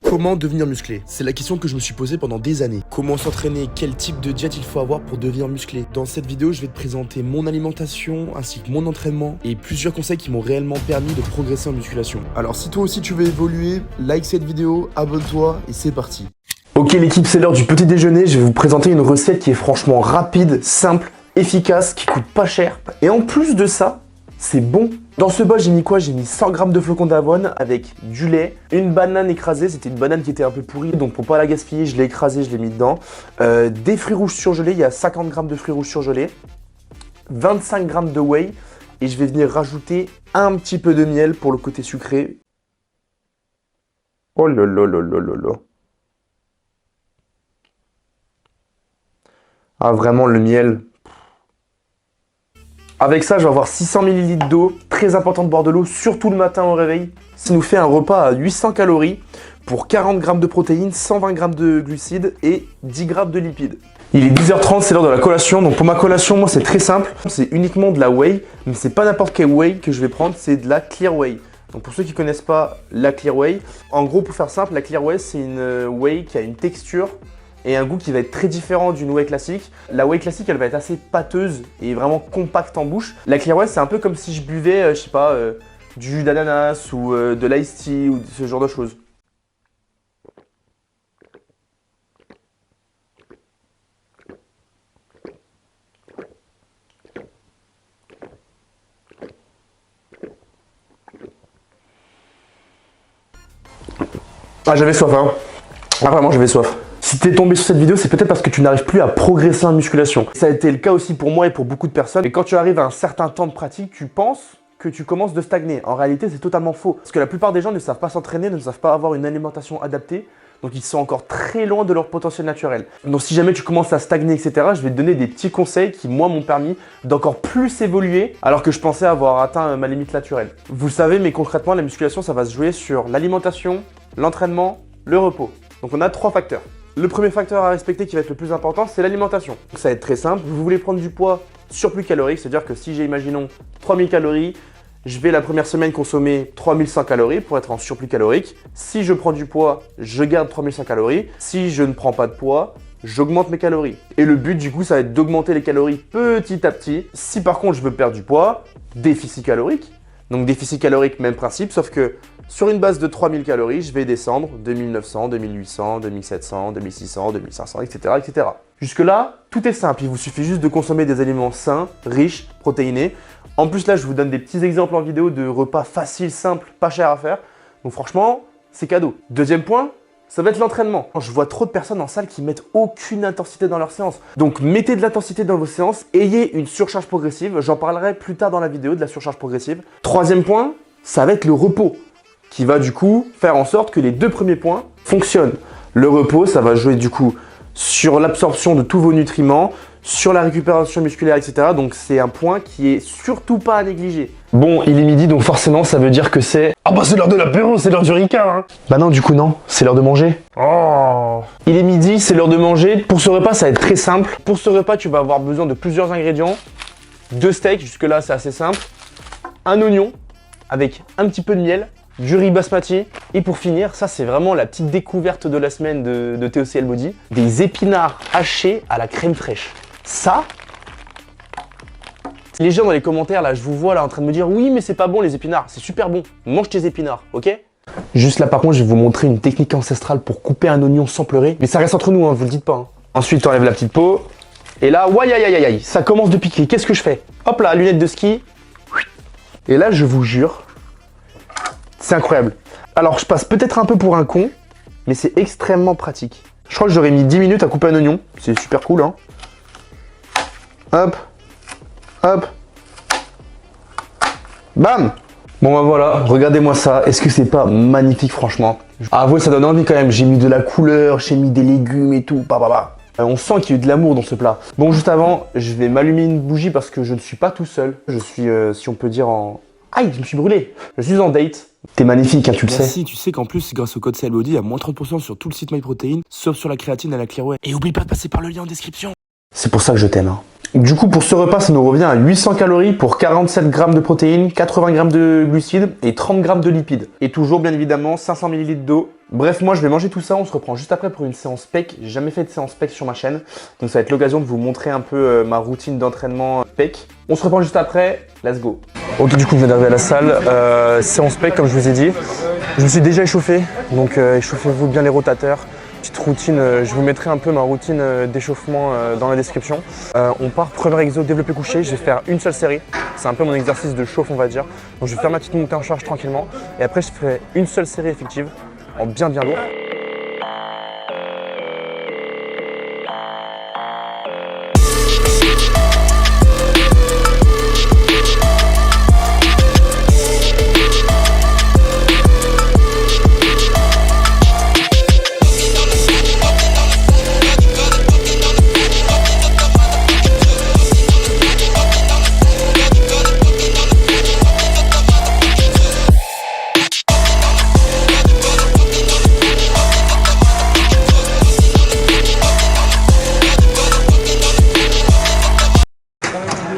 Comment devenir musclé? C'est la question que je me suis posée pendant des années. Comment s'entraîner? Quel type de diète il faut avoir pour devenir musclé? Dans cette vidéo, je vais te présenter mon alimentation ainsi que mon entraînement et plusieurs conseils qui m'ont réellement permis de progresser en musculation. Alors si toi aussi tu veux évoluer, like cette vidéo, abonne-toi et c'est parti. Ok l'équipe, c'est l'heure du petit déjeuner. Je vais vous présenter une recette qui est franchement rapide, simple, efficace, qui coûte pas cher. Et en plus de ça, c'est bon. Dans ce bol, j'ai mis quoi? J'ai mis 100 g de flocons d'avoine avec du lait, une banane écrasée. C'était une banane qui était un peu pourrie, donc pour pas la gaspiller, je l'ai écrasée, je l'ai mis dedans. Des fruits rouges surgelés, il y a 50 g de fruits rouges surgelés, 25 g de whey, et je vais venir rajouter un petit peu de miel pour le côté sucré. Oh là là là là là là. Ah vraiment le miel. Avec ça, je vais avoir 600 ml d'eau. Très important de boire de l'eau, surtout le matin au réveil. Ça nous fait un repas à 800 calories pour 40 g de protéines, 120 g de glucides et 10 g de lipides. Il est 10h30, c'est l'heure de la collation. Donc pour ma collation, moi c'est très simple. C'est uniquement de la whey, mais c'est pas n'importe quel whey que je vais prendre, c'est de la clear whey. Donc pour ceux qui ne connaissent pas la clear whey, en gros pour faire simple, la clear whey c'est une whey qui a une texture et un goût qui va être très différent d'une whey classique. La whey classique, elle va être assez pâteuse et vraiment compacte en bouche. La clear whey, c'est un peu comme si je buvais, je sais pas, du jus d'ananas ou de l'ice tea ou ce genre de choses. Ah, j'avais soif, hein. Ah, vraiment, j'avais soif. Si t'es tombé sur cette vidéo, c'est peut-être parce que tu n'arrives plus à progresser en musculation. Ça a été le cas aussi pour moi et pour beaucoup de personnes. Et quand tu arrives à un certain temps de pratique, tu penses que tu commences de stagner. En réalité, c'est totalement faux. Parce que la plupart des gens ne savent pas s'entraîner, ne savent pas avoir une alimentation adaptée. Donc ils sont encore très loin de leur potentiel naturel. Donc si jamais tu commences à stagner, etc., je vais te donner des petits conseils qui, moi, m'ont permis d'encore plus évoluer alors que je pensais avoir atteint ma limite naturelle. Vous le savez, mais concrètement, la musculation, ça va se jouer sur l'alimentation, l'entraînement, le repos. Donc on a 3 facteurs. Le premier facteur à respecter qui va être le plus important, c'est l'alimentation. Ça va être très simple. Vous voulez prendre du poids surplus calorique, c'est-à-dire que si j'ai, imaginons, 3000 calories, je vais la première semaine consommer 3100 calories pour être en surplus calorique. Si je prends du poids, je garde 3100 calories. Si je ne prends pas de poids, j'augmente mes calories. Et le but du coup, ça va être d'augmenter les calories petit à petit. Si par contre je veux perdre du poids, déficit calorique. Donc déficit calorique, même principe, sauf que sur une base de 3000 calories, je vais descendre 2900, 2800, 2700, 2600, 2500, etc. etc. Jusque-là, tout est simple. Il vous suffit juste de consommer des aliments sains, riches, protéinés. En plus, là, je vous donne des petits exemples en vidéo de repas faciles, simples, pas chers à faire. Donc franchement, c'est cadeau. Deuxième point, ça va être l'entraînement. Je vois trop de personnes en salle qui mettent aucune intensité dans leurs séances. Donc mettez de l'intensité dans vos séances, ayez une surcharge progressive. J'en parlerai plus tard dans la vidéo de la surcharge progressive. Troisième point, ça va être le repos, qui va du coup faire en sorte que les 2 premiers points fonctionnent. Le repos, ça va jouer du coup sur l'absorption de tous vos nutriments, sur la récupération musculaire, etc. Donc c'est un point qui est surtout pas à négliger. Bon, il est midi, donc forcément ça veut dire que c'est... Ah bah c'est l'heure de l'apéro, c'est l'heure du Ricard, hein. Bah non, du coup non, c'est l'heure de manger. Oh. Il est midi, c'est l'heure de manger. Pour ce repas, ça va être très simple. Pour ce repas, tu vas avoir besoin de plusieurs ingrédients. 2 steaks, jusque là c'est assez simple. Un oignon avec un petit peu de miel. Du riz basmati, et pour finir, ça c'est vraiment la petite découverte de la semaine de TOCL Body, des épinards hachés à la crème fraîche. Ça, les gens dans les commentaires là, je vous vois là en train de me dire oui mais c'est pas bon les épinards, c'est super bon, mange tes épinards, ok? Juste là par contre je vais vous montrer une technique ancestrale pour couper un oignon sans pleurer, mais ça reste entre nous, hein, vous le dites pas. Hein. Ensuite tu enlèves la petite peau, et là, aïe aïe aïe aïe, ça commence de piquer, qu'est-ce que je fais? Hop là, lunettes de ski, et là je vous jure, c'est incroyable. Alors, je passe peut-être un peu pour un con, mais c'est extrêmement pratique. Je crois que j'aurais mis 10 minutes à couper un oignon. C'est super cool, hein. Hop. Hop. Bam. Bon, bah voilà, regardez-moi ça. Est-ce que c'est pas magnifique, franchement? Ah, avouez, ça donne envie quand même. J'ai mis de la couleur, j'ai mis des légumes et tout. On sent qu'il y a eu de l'amour dans ce plat. Bon, juste avant, je vais m'allumer une bougie parce que je ne suis pas tout seul. Je suis, si on peut dire, en... Aïe, je me suis brûlé. Je suis en date. T'es magnifique, hein, tu le sais. Merci, tu sais qu'en plus, grâce au code CLBody, il y a moins 30% sur tout le site MyProtein, sauf sur la créatine et la clear whey. Et oublie pas de passer par le lien en description. C'est pour ça que je t'aime. Hein. Du coup, pour ce repas, ça nous revient à 800 calories pour 47 grammes de protéines, 80 grammes de glucides et 30 grammes de lipides. Et toujours, bien évidemment, 500 ml d'eau. Bref, moi, je vais manger tout ça. On se reprend juste après pour une séance PEC. J'ai jamais fait de séance PEC sur ma chaîne. Donc, ça va être l'occasion de vous montrer un peu ma routine d'entraînement PEC. On se reprend juste après. Let's go. Ok, du coup, je viens d'arriver à la salle. Séance PEC, comme je vous ai dit. Je me suis déjà échauffé. Donc, échauffez-vous bien les rotateurs. Petite routine, je vous mettrai un peu ma routine d'échauffement dans la description. On part, premier exo, développé couché, je vais faire une seule série. C'est un peu mon exercice de chauffe, on va dire. Donc je vais faire ma petite montée en charge tranquillement. Et après, je ferai une seule série effective, en bien lourd.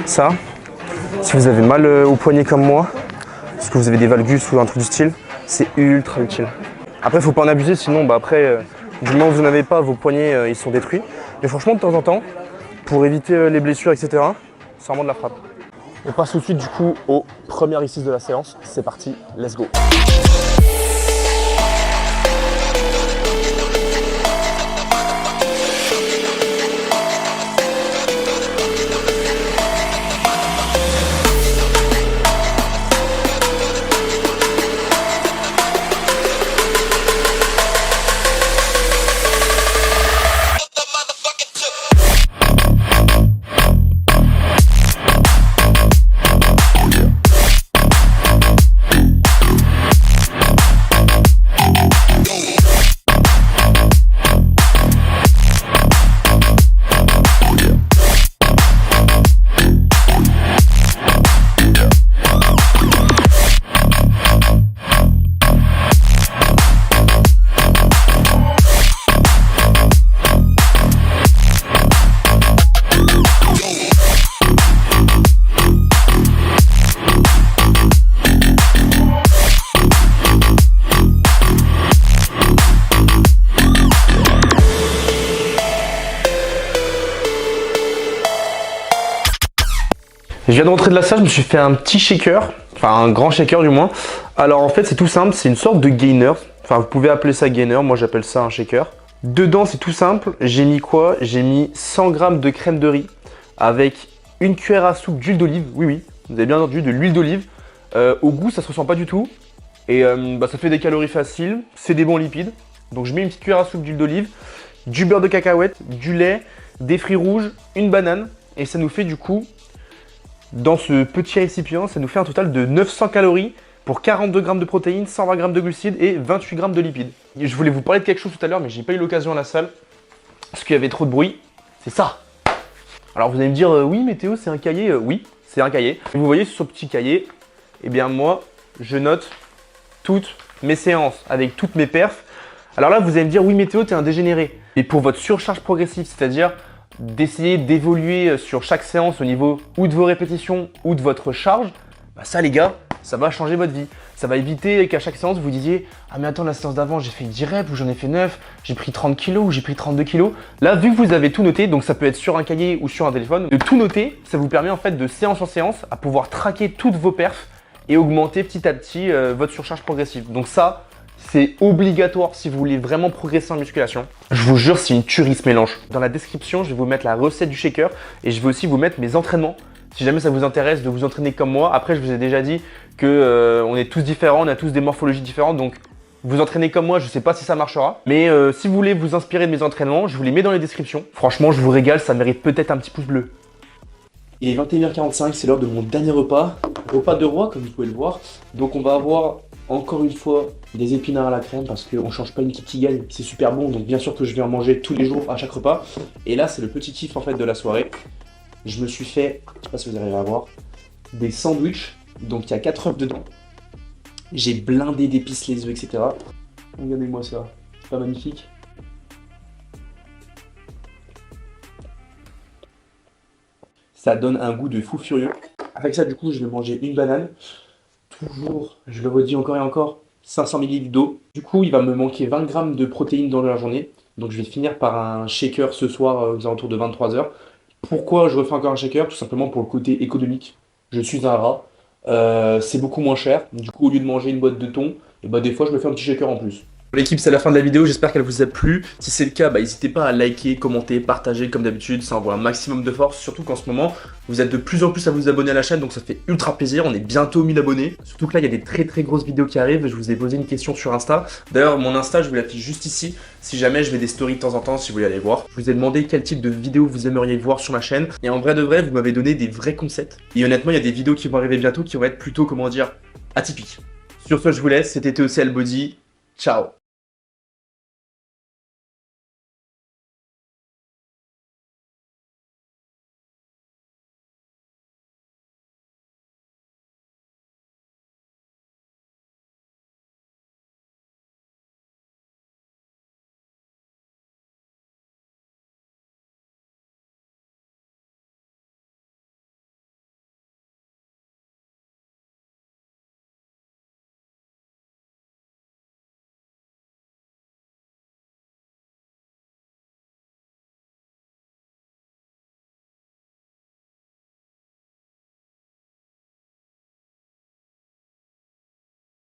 Ça, si vous avez mal au poignet comme moi, parce que vous avez des valgus ou un truc du style, c'est ultra utile. Après, il ne faut pas en abuser, sinon après, du moment où vous n'avez pas, vos poignets ils sont détruits. Mais franchement, de temps en temps, pour éviter les blessures, etc., c'est vraiment de la frappe. On passe tout de suite du coup au premier exercice de la séance. C'est parti, let's go. Je viens de rentrer de la salle, je me suis fait un petit shaker, enfin un grand shaker du moins. Alors en fait c'est tout simple, c'est une sorte de gainer, enfin vous pouvez appeler ça gainer, moi j'appelle ça un shaker. Dedans c'est tout simple, j'ai mis quoi? J'ai mis 100 g de crème de riz avec une cuillère à soupe d'huile d'olive, oui, vous avez bien entendu, de l'huile d'olive. Au goût ça se ressent pas du tout et ça fait des calories faciles, c'est des bons lipides. Donc je mets une petite cuillère à soupe d'huile d'olive, du beurre de cacahuète, du lait, des fruits rouges, une banane et ça nous fait du coup... Dans ce petit récipient, ça nous fait un total de 900 calories pour 42 g de protéines, 120 g de glucides et 28 g de lipides. Je voulais vous parler de quelque chose tout à l'heure, mais j'ai pas eu l'occasion à la salle parce qu'il y avait trop de bruit. C'est ça. Alors vous allez me dire, oui, mais Théo, c'est un cahier. Oui, c'est un cahier. Et vous voyez sur ce petit cahier, eh bien moi, je note toutes mes séances avec toutes mes perfs. Alors là, vous allez me dire, oui, mais Théo, t'es un dégénéré. Et pour votre surcharge progressive, c'est-à-dire d'essayer d'évoluer sur chaque séance au niveau ou de vos répétitions ou de votre charge, bah ça les gars, ça va changer votre vie. Ça va éviter qu'à chaque séance vous vous disiez « Ah mais attends, la séance d'avant j'ai fait 10 reps ou j'en ai fait 9, j'ai pris 30 kilos ou j'ai pris 32 kilos. » Là, vu que vous avez tout noté, donc ça peut être sur un cahier ou sur un téléphone, de tout noter, ça vous permet en fait de séance en séance à pouvoir traquer toutes vos perfs et augmenter petit à petit votre surcharge progressive. Donc ça, c'est obligatoire si vous voulez vraiment progresser en musculation. Je vous jure, c'est une tuerie ce mélange. Dans la description, je vais vous mettre la recette du shaker et je vais aussi vous mettre mes entraînements. Si jamais ça vous intéresse de vous entraîner comme moi. Après, je vous ai déjà dit que on est tous différents, on a tous des morphologies différentes. Donc, vous entraînez comme moi, je ne sais pas si ça marchera. Mais si vous voulez vous inspirer de mes entraînements, je vous les mets dans les descriptions. Franchement, je vous régale, ça mérite peut-être un petit pouce bleu. Il est 21h45, c'est l'heure de mon dernier repas. Repas de roi, comme vous pouvez le voir. Donc, on va avoir... encore une fois, des épinards à la crème parce qu'on ne change pas une petite tigagne, c'est super bon. Donc bien sûr que je vais en manger tous les jours à chaque repas. Et là, c'est le petit kiff en fait de la soirée. Je me suis fait, je sais pas si vous arrivez à voir, des sandwichs. Donc il y a 4 œufs dedans. J'ai blindé d'épices les œufs, etc. Regardez-moi ça, c'est pas magnifique? Ça donne un goût de fou furieux. Avec ça, du coup, je vais manger une banane. Toujours, je le redis encore et encore, 500 ml d'eau. Du coup, il va me manquer 20 grammes de protéines dans la journée. Donc je vais finir par un shaker ce soir aux alentours de 23 heures. Pourquoi je refais encore un shaker? Tout simplement pour le côté économique. Je suis un rat. C'est beaucoup moins cher. Du coup, au lieu de manger une boîte de thon, et bah, des fois, je me fais un petit shaker en plus. L'équipe, c'est la fin de la vidéo, j'espère qu'elle vous a plu. Si c'est le cas, bah, n'hésitez pas à liker, commenter, partager comme d'habitude, ça envoie un maximum de force, surtout qu'en ce moment, vous êtes de plus en plus à vous abonner à la chaîne, donc ça fait ultra plaisir, on est bientôt 1000 abonnés. Surtout que là, il y a des très grosses vidéos qui arrivent, je vous ai posé une question sur Insta. D'ailleurs, mon Insta, je vous l'affiche juste ici, si jamais je fais des stories de temps en temps, si vous voulez aller voir. Je vous ai demandé quel type de vidéo vous aimeriez voir sur ma chaîne, et en vrai de vrai, vous m'avez donné des vrais concepts. Et honnêtement, il y a des vidéos qui vont arriver bientôt qui vont être plutôt, comment dire, atypiques. Sur ce, je vous laisse, c'était TOCL Body, ciao.